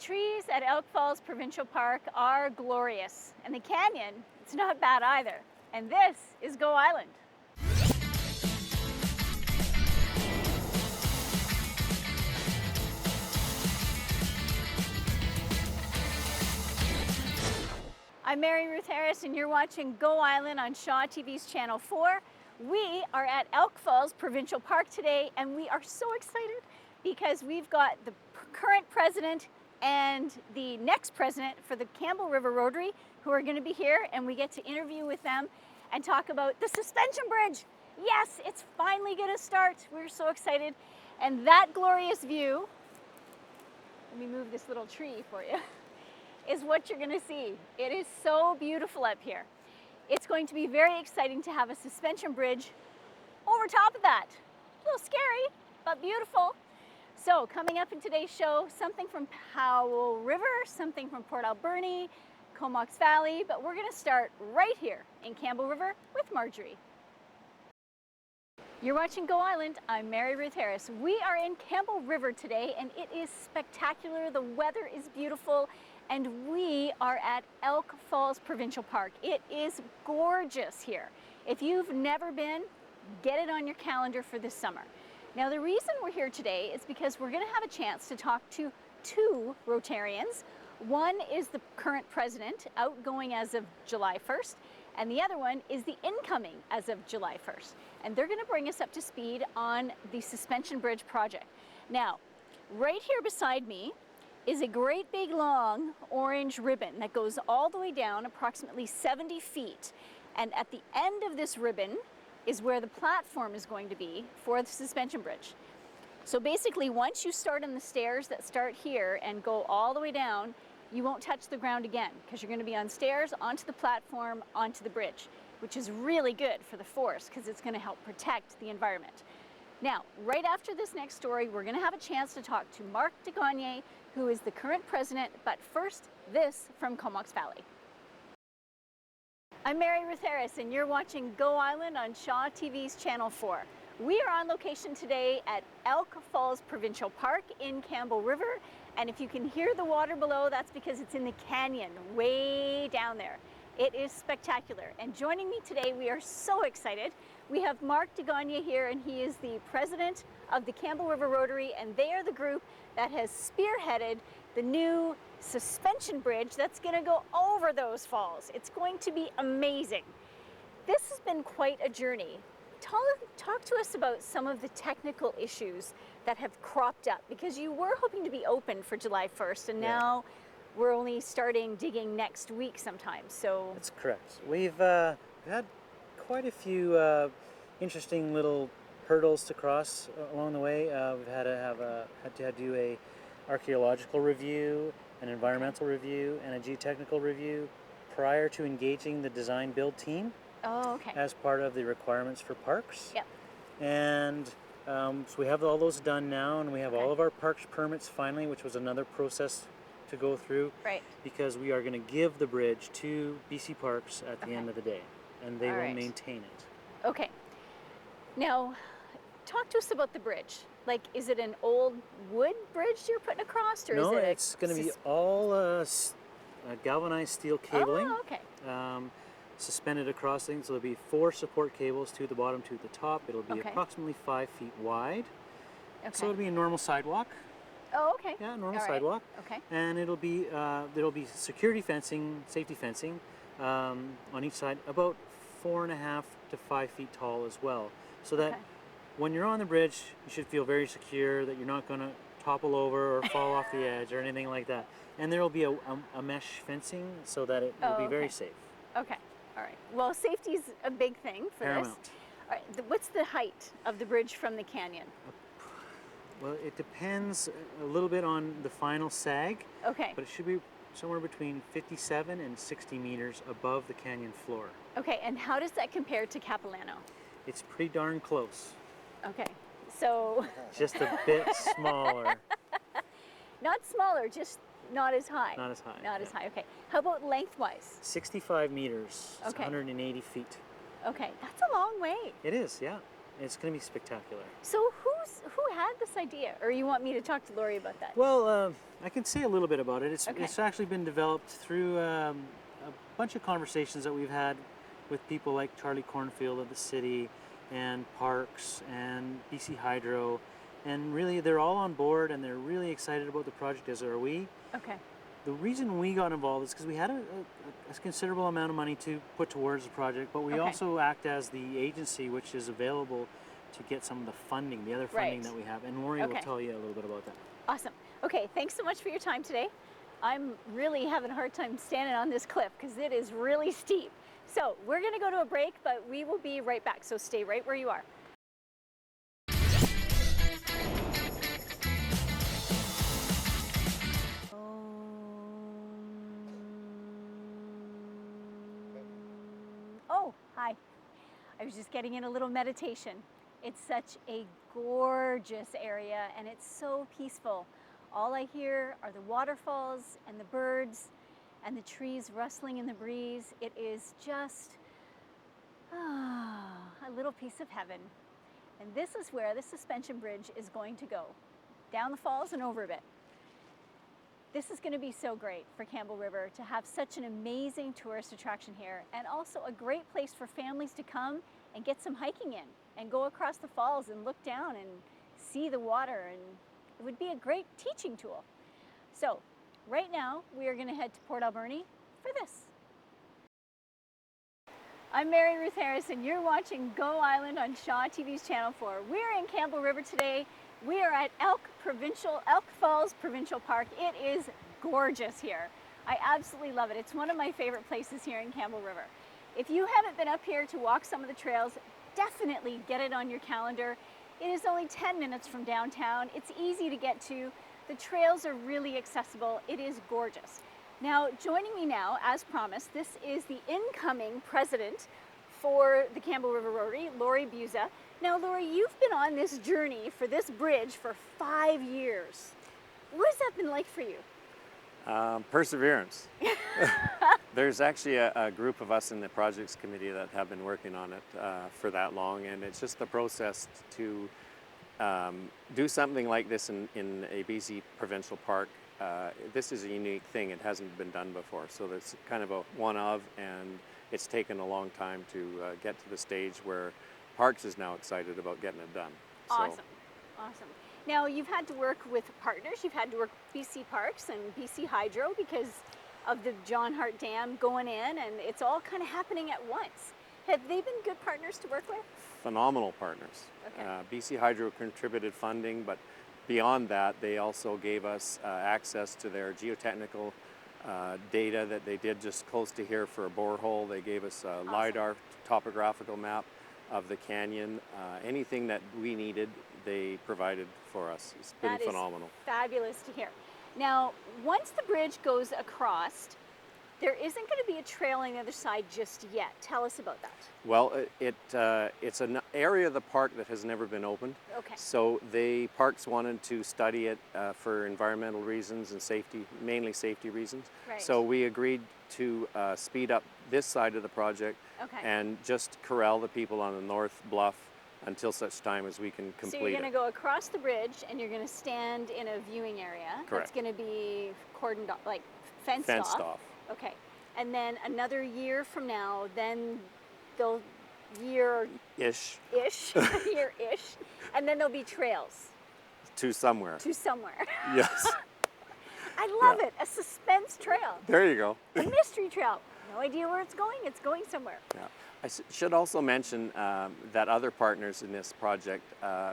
trees at Elk Falls Provincial Park are glorious, and the canyon, it's not bad either. And this is Go Island. I'm Mary Ruth Harris, and you're watching Go Island on Shaw TV's Channel 4. We are at Elk Falls Provincial Park today, and we are so excited because we've got the current president and the next president for the Campbell River Rotary who are going to be here, and we get to interview with them and talk about the suspension bridge. Yes, it's finally going to start. We're so excited. And that glorious view, let me move this little tree for you, is what you're going to see. It is so beautiful up here. It's going to be very exciting to have a suspension bridge over top of that. A little scary, but beautiful. So coming up in today's show, something from Powell River, something from Port Alberni, Comox Valley, but we're going to start right here in Campbell River with Marjorie. You're watching Go Island. I'm Mary Ruth Harris. We are in Campbell River today, and it is spectacular. The weather is beautiful, and we are at Elk Falls Provincial Park. It is gorgeous here. If you've never been, get it on your calendar for this summer. Now, the reason we're here today is because we're going to have a chance to talk to two Rotarians. One is the current president, outgoing as of July 1st, and the other one is the incoming as of July 1st. And they're going to bring us up to speed on the suspension bridge project. Now, right here beside me is a great big long orange ribbon that goes all the way down approximately 70 feet. And at the end of this ribbon is where the platform is going to be for the suspension bridge. So basically, once you start on the stairs that start here and go all the way down, you won't touch the ground again because you're going to be on stairs, onto the platform, onto the bridge, which is really good for the forest because it's going to help protect the environment. Now, right after this next story, we're going to have a chance to talk to Mark DeGagne, who is the current president, but first, this from Comox Valley. I'm Mary Ruth Harris, and you're watching Go Island on Shaw TV's Channel 4. We are on location today at Elk Falls Provincial Park in Campbell River, and if you can hear the water below, that's because it's in the canyon way down there. It is spectacular, and joining me today, we are so excited. We have Mark DeGagne here, and he is the president of the Campbell River Rotary, and they are the group that has spearheaded the new suspension bridge that's going to go over those falls. It's going to be amazing. This has been quite a journey. Talk to us about some of the technical issues that have cropped up, because you were hoping to be open for July 1st, and now we're only starting digging next week sometime. So that's correct. We've had quite a few interesting little hurdles to cross along the way. We've had to do a archaeological review, an environmental review, and a geotechnical review prior to engaging the design build team. Oh, okay. As part of the requirements for parks. Yep. And so we have all those done now, and we have all of our parks permits finally, which was another process to go through. Right. Because we are going to give the bridge to BC Parks at the end of the day, and they will maintain it. Okay. Now, talk to us about the bridge. Like, is it an old wood bridge you're putting across, or no, is it? No, it's going to be all galvanized steel cabling. Oh, okay. Suspended across things. So there'll be 4 support cables, 2 at the bottom, 2 at the top. It'll be approximately 5 feet wide. Okay. So it'll be a normal sidewalk. Oh, okay. Yeah, normal sidewalk. Okay. And it'll be there'll be security fencing, safety fencing on each side, about 4.5 to 5 feet tall as well. So that when you're on the bridge, you should feel very secure that you're not going to topple over or fall off the edge or anything like that. And there will be a mesh fencing so that it will be very safe. Okay. All right. Well, safety is a big thing for Paramount. this. All right. What's the height of the bridge from the canyon? Well, it depends a little bit on the final sag. Okay. But it should be somewhere between 57 and 60 meters above the canyon floor. Okay. And how does that compare to Capilano? It's pretty darn close. Okay. So. Just a bit smaller. Not smaller, just not as high. Not as high. Not as high, okay. How about lengthwise? 65 meters, it's 180 feet. Okay, that's a long way. It is, yeah. It's going to be spectacular. So who who had this idea? Or you want me to talk to Lorrie about that? Well, I can say a little bit about it. Okay. It's actually been developed through a bunch of conversations that we've had with people like Charlie Cornfield of the city and Parks and BC Hydro, and really they're all on board and they're really excited about the project, as are we. Okay. The reason we got involved is because we had a considerable amount of money to put towards the project, but we also act as the agency which is available to get some of the funding, the other funding that we have, and Lorrie will tell you a little bit about that. Awesome. Okay, thanks so much for your time today. I'm really having a hard time standing on this cliff because it is really steep. So we're going to go to a break, but we will be right back, so stay right where you are. Oh, hi. I was just getting in a little meditation. It's such a gorgeous area and it's so peaceful. All I hear are the waterfalls and the birds and the trees rustling in the breeze. It is just a little piece of heaven. And this is where the suspension bridge is going to go, down the falls and over a bit. This is going to be so great for Campbell River to have such an amazing tourist attraction here, and also a great place for families to come and get some hiking in and go across the falls and look down and see the water, and it would be a great teaching tool. So right now we are going to head to Port Alberni for this. I'm Mary Ruth Harris and you're watching Go Island on Shaw TV's Channel 4. We're in Campbell River today. We are at Elk Falls Provincial Park. It is gorgeous here. I absolutely love it. It's one of my favorite places here in Campbell River. If you haven't been up here to walk some of the trails, definitely get it on your calendar. It is only 10 minutes from downtown. It's easy to get to. The trails are really accessible. It is gorgeous. Now, joining me now, as promised, this is the incoming president for the Campbell River Rotary, Lorrie Bewzy. Now, Lorrie, you've been on this journey for this bridge for 5 years. What has that been like for you? Perseverance. There's actually a group of us in the projects committee that have been working on it for that long, and it's just the process to do something like this in a BC provincial park. This is a unique thing. It hasn't been done before, so it's kind of a one of, and it's taken a long time to get to the stage where Parks is now excited about getting it done. Awesome, awesome. Now, you've had to work with partners. You've had to work with BC Parks and BC Hydro because of the John Hart Dam going in, and it's all kind of happening at once. Have they been good partners to work with? Phenomenal partners. Okay. BC Hydro contributed funding, but beyond that, they also gave us access to their geotechnical data that they did just close to here for a borehole. They gave us a LiDAR topographical map of the canyon. Anything that we needed, they provided for us. It's been phenomenal. Fabulous to hear. Now, once the bridge goes across, there isn't going to be a trail on the other side just yet. Tell us about that. Well, it's an area of the park that has never been opened. Okay. So Parks wanted to study it for environmental reasons and safety, mainly safety reasons. Right. So we agreed to speed up this side of the project and just corral the people on the north bluff until such time as we can complete it. So you're going to go across the bridge and you're going to stand in a viewing area. Correct. That's going to be cordoned off, like fenced off. Okay. And then another year from now, then they'll year-ish, and then there'll be trails. To somewhere. Yes. I love it. A suspense trail. There you go. A mystery trail. No idea where it's going. It's going somewhere. Yeah. I should also mention that other partners in this project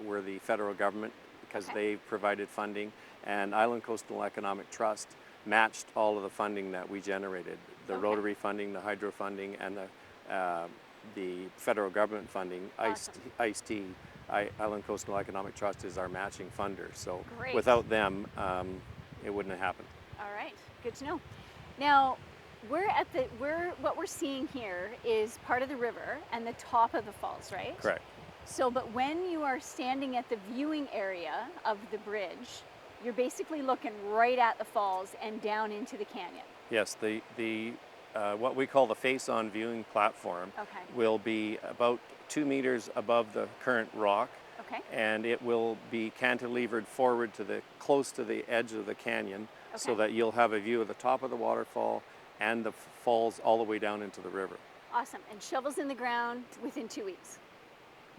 were the federal government, because they provided funding, and Island Coastal Economic Trust matched all of the funding that we generated. The Rotary funding, the Hydro funding, and the federal government funding. ICE-T, Island Coastal Economic Trust, is our matching funder. So without them, it wouldn't have happened. All right, good to know. Now, what we're seeing here is part of the river and the top of the falls, right? Correct. So, but when you are standing at the viewing area of the bridge, you're basically looking right at the falls and down into the canyon. Yes, what we call the face-on viewing platform will be about 2 meters above the current rock, Okay. And it will be cantilevered forward to close to the edge of the canyon, so Okay. that you'll have a view of the top of the waterfall and the falls all the way down into the river. Awesome. And shovels in the ground within 2 weeks.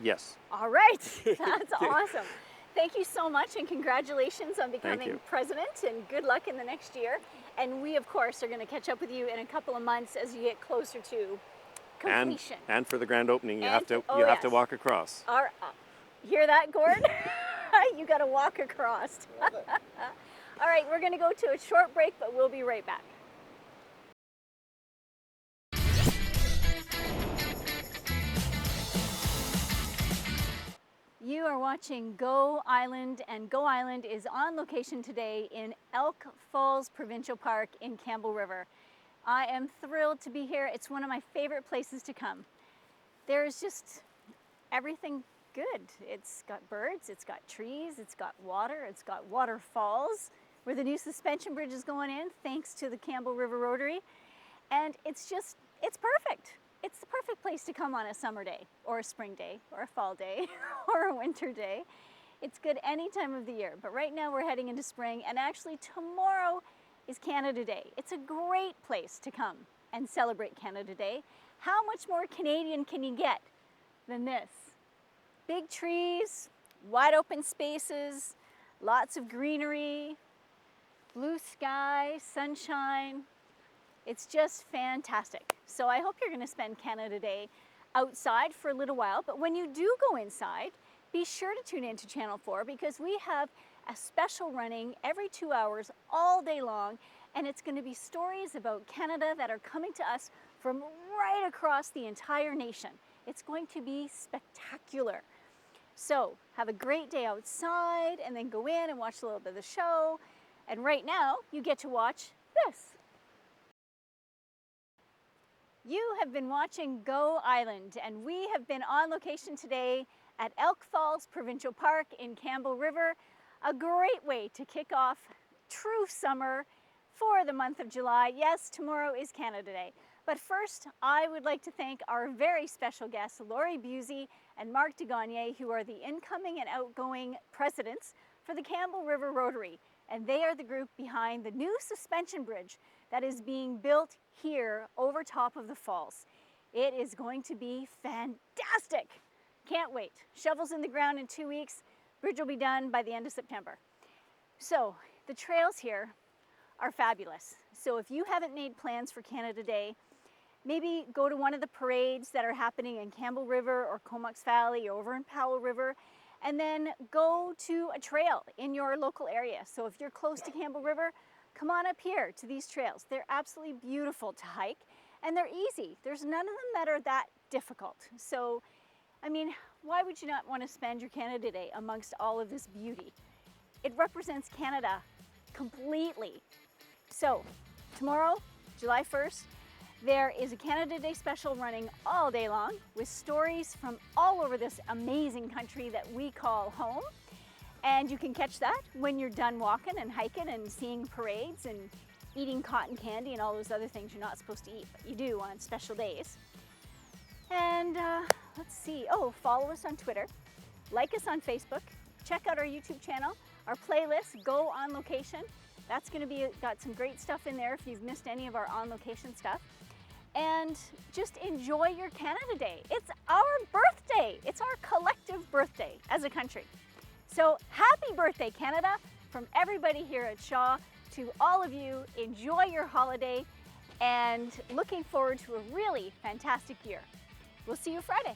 Yes. All right. That's awesome. Thank you so much, and congratulations on becoming you. president, and good luck in the next year. And we, of course, are going to catch up with you in a couple of months as you get closer to completion. And for the grand opening, you And have to oh, you have to yes. walk across. Hear that, Gord? You got to walk across. All right, we're going to go to a short break, but we'll be right back. You are watching Go Island, and Go Island is on location today in Elk Falls Provincial Park in Campbell River. I am thrilled to be here. It's one of my favorite places to come. There's just everything good. It's got birds, it's got trees, it's got water, it's got waterfalls where the new suspension bridge is going in thanks to the Campbell River Rotary. And it's perfect. It's the perfect place to come on a summer day, or a spring day, or a fall day, or a winter day. It's good any time of the year, but right now we're heading into spring, and actually tomorrow is Canada Day. It's a great place to come and celebrate Canada Day. How much more Canadian can you get than this? Big trees, wide open spaces, lots of greenery, blue sky, sunshine. It's just fantastic. So I hope you're going to spend Canada Day outside for a little while, but when you do go inside, be sure to tune in to Channel 4, because we have a special running every 2 hours all day long, and it's going to be stories about Canada that are coming to us from right across the entire nation. It's going to be spectacular. So have a great day outside, and then go in and watch a little bit of the show. And right now, you get to watch this. You have been watching Go Island, and we have been on location today at Elk Falls Provincial Park in Campbell River. A great way to kick off true summer for the month of July. Yes, tomorrow is Canada Day. But first, I would like to thank our very special guests, Lorrie Bewzy and Mark DeGagne, who are the incoming and outgoing presidents for the Campbell River Rotary. And they are the group behind the new suspension bridge that is being built here over top of the falls. It is going to be fantastic. Can't wait. Shovels in the ground in 2 weeks. Bridge will be done by the end of September. So the trails here are fabulous. So if you haven't made plans for Canada Day, maybe go to one of the parades that are happening in Campbell River or Comox Valley or over in Powell River, and then go to a trail in your local area. So if you're close to Campbell River, come on up here to these trails. They're absolutely beautiful to hike, and they're easy. There's none of them that are that difficult. So, I mean, why would you not want to spend your Canada Day amongst all of this beauty? It represents Canada completely. So, tomorrow, July 1st, there is a Canada Day special running all day long with stories from all over this amazing country that we call home. And you can catch that when you're done walking and hiking and seeing parades and eating cotton candy and all those other things you're not supposed to eat, but you do on special days. And let's see, follow us on Twitter, like us on Facebook, check out our YouTube channel, our playlist, Go On Location. That's going to got some great stuff in there if you've missed any of our on location stuff. And just enjoy your Canada Day. It's our birthday. It's our collective birthday as a country. So happy birthday, Canada, from everybody here at Shaw to all of you. Enjoy your holiday and looking forward to a really fantastic year. We'll see you Friday.